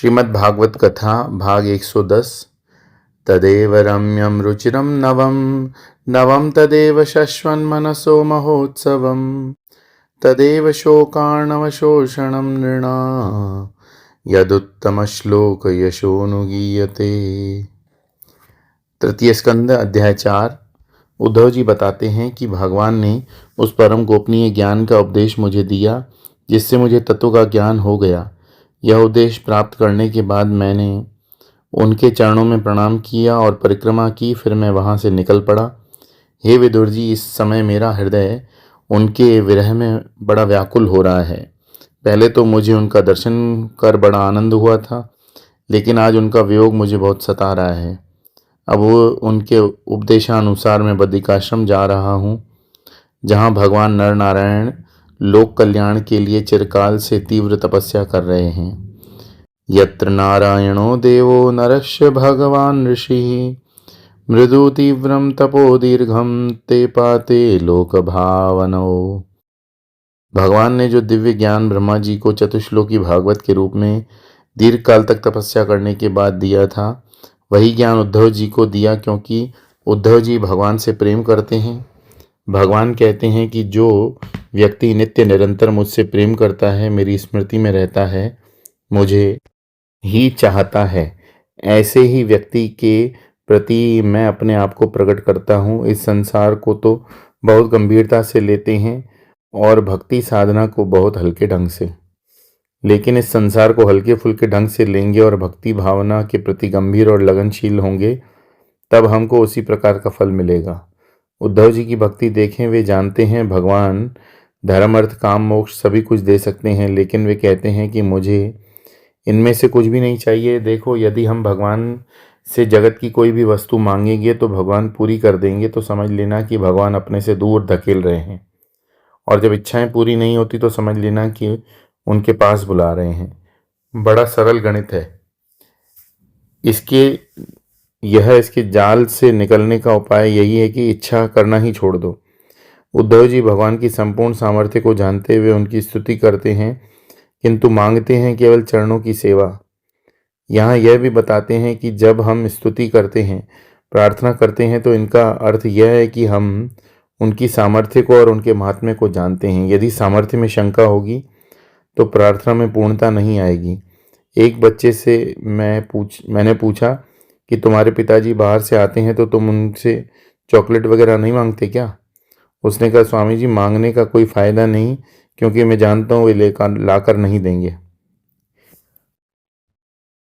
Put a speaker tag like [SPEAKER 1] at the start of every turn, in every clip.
[SPEAKER 1] श्रीमद्भागवत कथा भाग 110। तदेव रम्यं रुचिरं नवं नवं तदेव शश्वन्मनसो महोत्सवं तदेव शोकार्णवशोषणं नृणा यदुत्तमश्लोकयशोनुगीयते। तृतीय स्कंद अध्याय 4। उद्धव जी बताते हैं कि भगवान ने उस परम गोपनीय ज्ञान का उपदेश मुझे दिया जिससे मुझे तत्व का ज्ञान हो गया। यह उपदेश प्राप्त करने के बाद मैंने उनके चरणों में प्रणाम किया और परिक्रमा की, फिर मैं वहां से निकल पड़ा। हे विदुर जी, इस समय मेरा हृदय उनके विरह में बड़ा व्याकुल हो रहा है। पहले तो मुझे उनका दर्शन कर बड़ा आनंद हुआ था, लेकिन आज उनका वियोग मुझे बहुत सता रहा है। अब वो उनके उपदेशानुसार मैं बद्रिकाश्रम जा रहा हूँ, जहाँ भगवान नर नारायण लोक कल्याण के लिए चिरकाल से तीव्र तपस्या कर रहे हैं। यत्र नारायणो देवो नरस्य भगवान ऋषि मृदु तीव्रम तपो दीर्घम ते पाते लोक भावनो। भगवान ने जो दिव्य ज्ञान ब्रह्मा जी को चतुश्लोकी भागवत के रूप में दीर्घ काल तक तपस्या करने के बाद दिया था, वही ज्ञान उद्धव जी को दिया, क्योंकि उद्धव जी भगवान से प्रेम करते हैं। भगवान कहते हैं कि जो व्यक्ति नित्य निरंतर मुझसे प्रेम करता है, मेरी स्मृति में रहता है, मुझे ही चाहता है, ऐसे ही व्यक्ति के प्रति मैं अपने आप को प्रकट करता हूँ। इस संसार को तो बहुत गंभीरता से लेते हैं और भक्ति साधना को बहुत हल्के ढंग से, लेकिन इस संसार को हल्के फुल्के ढंग से लेंगे और भक्ति भावना के प्रति गंभीर और लगनशील होंगे, तब हमको उसी प्रकार का फल मिलेगा। उद्धव जी की भक्ति देखें, वे जानते हैं भगवान धर्म अर्थ काम मोक्ष सभी कुछ दे सकते हैं, लेकिन वे कहते हैं कि मुझे इनमें से कुछ भी नहीं चाहिए। देखो, यदि हम भगवान से जगत की कोई भी वस्तु मांगेंगे तो भगवान पूरी कर देंगे, तो समझ लेना कि भगवान अपने से दूर धकेल रहे हैं, और जब इच्छाएं पूरी नहीं होती तो समझ लेना कि उनके पास बुला रहे हैं। बड़ा सरल गणित है। इसके जाल से निकलने का उपाय यही है कि इच्छा करना ही छोड़ दो। उद्धव जी भगवान की संपूर्ण सामर्थ्य को जानते हुए उनकी स्तुति करते हैं, किंतु मांगते हैं केवल चरणों की सेवा। यहाँ यह भी बताते हैं कि जब हम स्तुति करते हैं, प्रार्थना करते हैं, तो इनका अर्थ यह है कि हम उनकी सामर्थ्य को और उनके महात्म्य को जानते हैं। यदि सामर्थ्य में शंका होगी तो प्रार्थना में पूर्णता नहीं आएगी। एक बच्चे से मैंने पूछा कि तुम्हारे पिताजी बाहर से आते हैं तो तुम उनसे चॉकलेट वगैरह नहीं मांगते क्या? उसने कहा, स्वामी जी, मांगने का कोई फायदा नहीं, क्योंकि मैं जानता हूँ वे लेकर लाकर नहीं देंगे।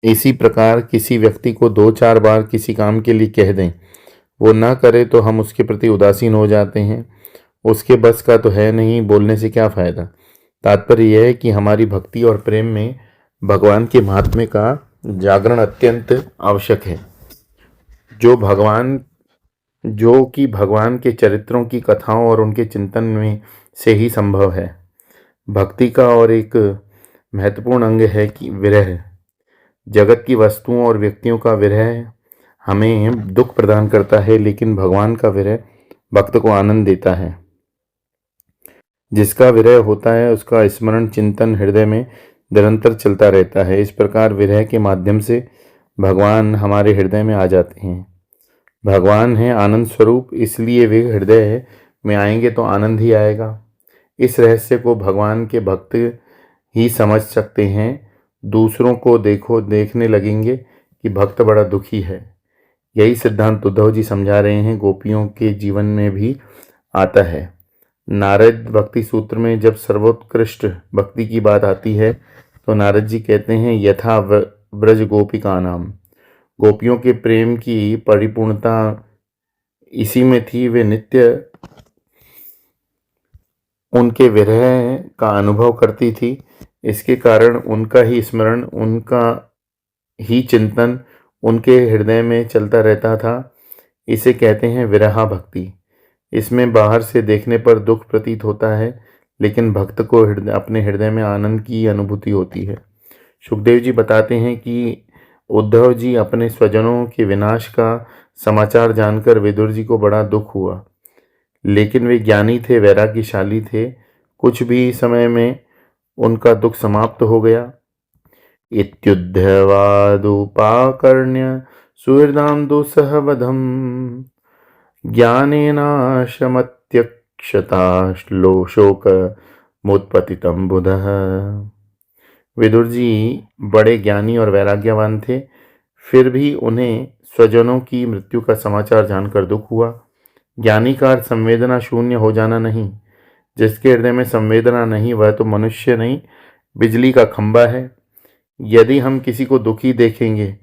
[SPEAKER 1] इसी प्रकार किसी व्यक्ति को 2-4 बार किसी काम के लिए कह दें, वो ना करे तो हम उसके प्रति उदासीन हो जाते हैं। उसके बस का तो है नहीं, बोलने से क्या फायदा। तात्पर्य यह है कि हमारी भक्ति और प्रेम में भगवान के महात्म्य का जागरण अत्यंत आवश्यक है, जो कि भगवान के चरित्रों की कथाओं और उनके चिंतन में से ही संभव है। भक्ति का और एक महत्वपूर्ण अंग है कि विरह। जगत की वस्तुओं और व्यक्तियों का विरह हमें दुख प्रदान करता है, लेकिन भगवान का विरह भक्त को आनंद देता है। जिसका विरह होता है उसका स्मरण चिंतन हृदय में निरंतर चलता रहता है। इस प्रकार विरह के माध्यम से भगवान हमारे हृदय में आ जाते हैं। भगवान है आनंद स्वरूप, इसलिए वे हृदय में आएंगे तो आनंद ही आएगा। इस रहस्य को भगवान के भक्त ही समझ सकते हैं। दूसरों को देखने लगेंगे कि भक्त बड़ा दुखी है। यही सिद्धांत उद्धव जी समझा रहे हैं, गोपियों के जीवन में भी आता है। नारद भक्ति सूत्र में जब सर्वोत्कृष्ट भक्ति की बात आती है तो नारद जी कहते हैं, यथा ब्रज गोपिका नाम। गोपियों के प्रेम की परिपूर्णता इसी में थी। वे नित्य उनके विरह का अनुभव करती थी। इसके कारण उनका ही स्मरण, उनका ही चिंतन उनके हृदय में चलता रहता था। इसे कहते हैं विरहा भक्ति। इसमें बाहर से देखने पर दुख प्रतीत होता है, लेकिन भक्त को अपने हृदय में आनंद की अनुभूति होती है। सुखदेव जी बताते हैं कि उद्धव जी अपने स्वजनों के विनाश का समाचार जानकर विदुर जी को बड़ा दुख हुआ, लेकिन वे ज्ञानी थे, वैराग्यशाली थे। कुछ भी समय में उनका दुख समाप्त हो गया। इत्युद्धवादुपाकर्ण्य सुहृदां दुस्सहवधम् ज्ञानेनाशमत्यक्षता शोकमुत्पतितं बुधः। विदुर जी बड़े ज्ञानी और वैराग्यवान थे, फिर भी उन्हें स्वजनों की मृत्यु का समाचार जानकर दुख हुआ। ज्ञानी का अर्थ संवेदना शून्य हो जाना नहीं। जिसके हृदय में संवेदना नहीं वह तो मनुष्य नहीं, बिजली का खंभा है। यदि हम किसी को दुखी देखेंगे,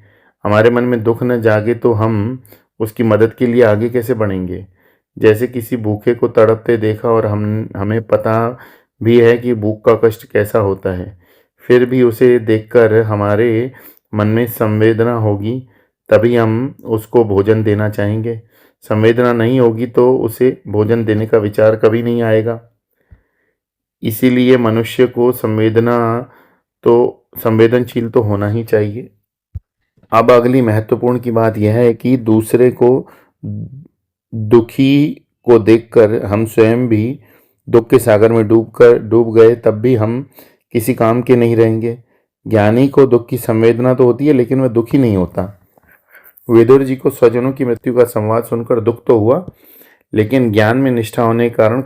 [SPEAKER 1] हमारे मन में दुख न जागे, तो हम उसकी मदद के लिए आगे कैसे बढ़ेंगे। जैसे किसी भूखे को तड़पते देखा और हमें पता भी है कि भूख का कष्ट कैसा होता है, फिर भी उसे देखकर हमारे मन में संवेदना होगी, तभी हम उसको भोजन देना चाहेंगे। संवेदना नहीं होगी तो उसे भोजन देने का विचार कभी नहीं आएगा। इसीलिए मनुष्य को संवेदनशील तो होना ही चाहिए। अब अगली महत्वपूर्ण की बात यह है कि दूसरे को दुखी को देखकर हम स्वयं भी दुख के सागर में डूब गए, तब भी हम किसी काम के नहीं रहेंगे। ज्ञानी को दुख की संवेदना तो होती है, लेकिन वह दुखी नहीं होता। विदुर जी को स्वजनों की मृत्यु का संवाद सुनकर दुख तो हुआ, लेकिन ज्ञान में निष्ठा होने के कारण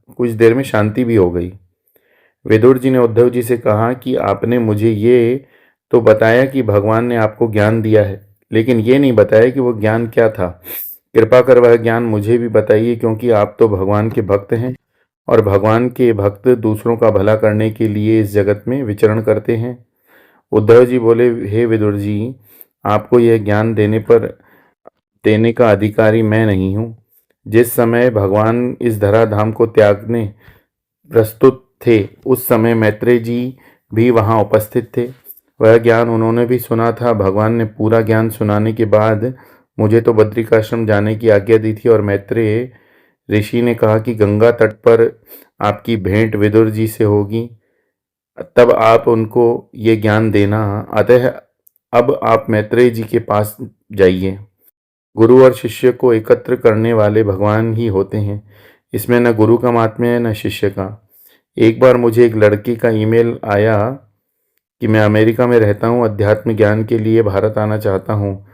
[SPEAKER 1] कुछ देर में शांति भी हो गई। विदुर जी ने उद्धव जी से कहा कि आपने मुझे ये तो बताया कि भगवान ने आपको ज्ञान दिया है, लेकिन ये नहीं बताया कि वो ज्ञान क्या था। कृपा कर वह ज्ञान मुझे भी बताइए, क्योंकि आप तो भगवान के भक्त हैं और भगवान के भक्त दूसरों का भला करने के लिए इस जगत में विचरण करते हैं। उद्धव जी बोले, हे विदुर जी, आपको यह ज्ञान देने का अधिकारी मैं नहीं हूँ। जिस समय भगवान इस धराधाम को त्यागने प्रस्तुत थे, उस समय मैत्रेय जी भी वहाँ उपस्थित थे। वह ज्ञान उन्होंने भी सुना था। भगवान ने पूरा ज्ञान सुनाने के बाद मुझे तो बद्रिकाश्रम जाने की आज्ञा दी थी और मैत्रेय ऋषि ने कहा कि गंगा तट पर आपकी भेंट विदुर जी से होगी, तब आप उनको ये ज्ञान देना। अतः अब आप मैत्रेय जी के पास जाइए। गुरु और शिष्य को एकत्र करने वाले भगवान ही होते हैं। इसमें न गुरु का महात्म्य है न शिष्य का। एक बार मुझे एक लड़के का ईमेल आया कि मैं अमेरिका में रहता हूँ, अध्यात्म ज्ञान के लिए भारत आना चाहता हूँ।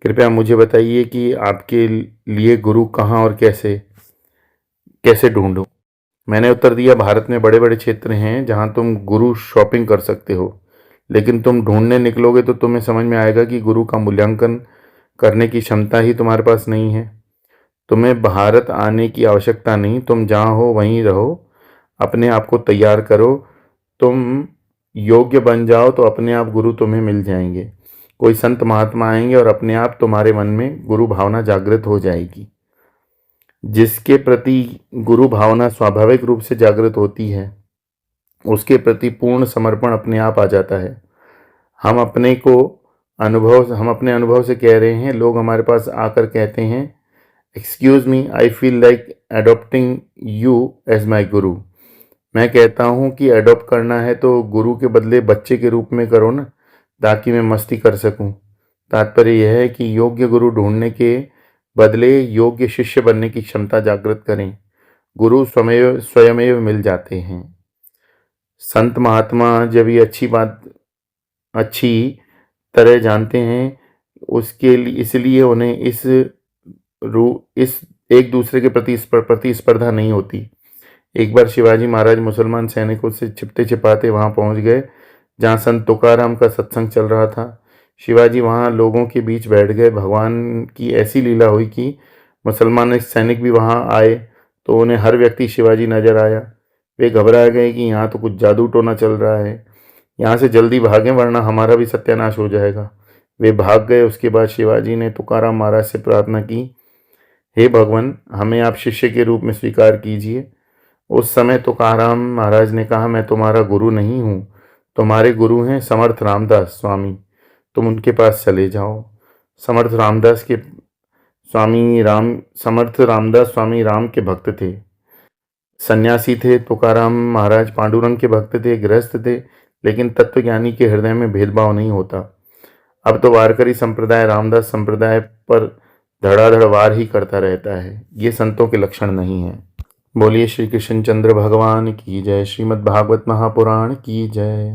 [SPEAKER 1] कृपया मुझे बताइए कि आपके लिए गुरु कहाँ और कैसे ढूंढूं। मैंने उत्तर दिया, भारत में बड़े बड़े क्षेत्र हैं जहाँ तुम गुरु शॉपिंग कर सकते हो, लेकिन तुम ढूंढने निकलोगे तो तुम्हें समझ में आएगा कि गुरु का मूल्यांकन करने की क्षमता ही तुम्हारे पास नहीं है। तुम्हें भारत आने की आवश्यकता नहीं, तुम जहाँ हो वहीं रहो, अपने आप को तैयार करो। तुम योग्य बन जाओ तो अपने आप गुरु तुम्हें मिल जाएंगे। कोई संत महात्मा आएंगे और अपने आप तुम्हारे मन में गुरु भावना जागृत हो जाएगी। जिसके प्रति गुरु भावना स्वाभाविक रूप से जागृत होती है, उसके प्रति पूर्ण समर्पण अपने आप आ जाता है। हम अपने अनुभव से कह रहे हैं। लोग हमारे पास आकर कहते हैं, excuse me, I feel like adopting you as my guru. मैं कहता हूँ कि एडॉप्ट करना है तो गुरु के बदले बच्चे के रूप में करो ना, ताकि मैं मस्ती कर सकूं। तात्पर्य यह है कि योग्य गुरु ढूंढने के बदले योग्य शिष्य बनने की क्षमता जागृत करें। गुरु स्वयमेव मिल जाते हैं। संत महात्मा जब ये अच्छी तरह जानते हैं, उसके लिए इसलिए उन्हें इस एक दूसरे के प्रति प्रतिस्पर्धा नहीं होती। एक बार शिवाजी महाराज मुसलमान सैनिकों से छिपते छिपाते वहां पहुंच गए जहां संत तुकाराम का सत्संग चल रहा था। शिवाजी वहां लोगों के बीच बैठ गए। भगवान की ऐसी लीला हुई कि मुसलमान सैनिक भी वहां आए तो उन्हें हर व्यक्ति शिवाजी नजर आया। वे घबरा गए कि यहाँ तो कुछ जादू टोना चल रहा है, यहाँ से जल्दी भागें वरना हमारा भी सत्यानाश हो जाएगा। वे भाग गए। उसके बाद शिवाजी ने तुकाराम महाराज से प्रार्थना की, हे भगवान, हमें आप शिष्य के रूप में स्वीकार कीजिए। उस समय तुकाराम महाराज ने कहा, मैं तुम्हारा गुरु नहीं हूँ, तुम्हारे गुरु हैं समर्थ रामदास स्वामी, तुम उनके पास चले जाओ। समर्थ रामदास स्वामी राम के भक्त थे, सन्यासी थे। तुकाराम महाराज पांडुरंग के भक्त थे, गृहस्थ थे, लेकिन तत्वज्ञानी के हृदय में भेदभाव नहीं होता। अब तो वारकरी संप्रदाय रामदास संप्रदाय पर धड़ाधड़ वार ही करता रहता है। ये संतों के लक्षण नहीं है। बोलिए श्री कृष्णचंद्र भगवान की जय। श्रीमद् भागवत महापुराण की जय।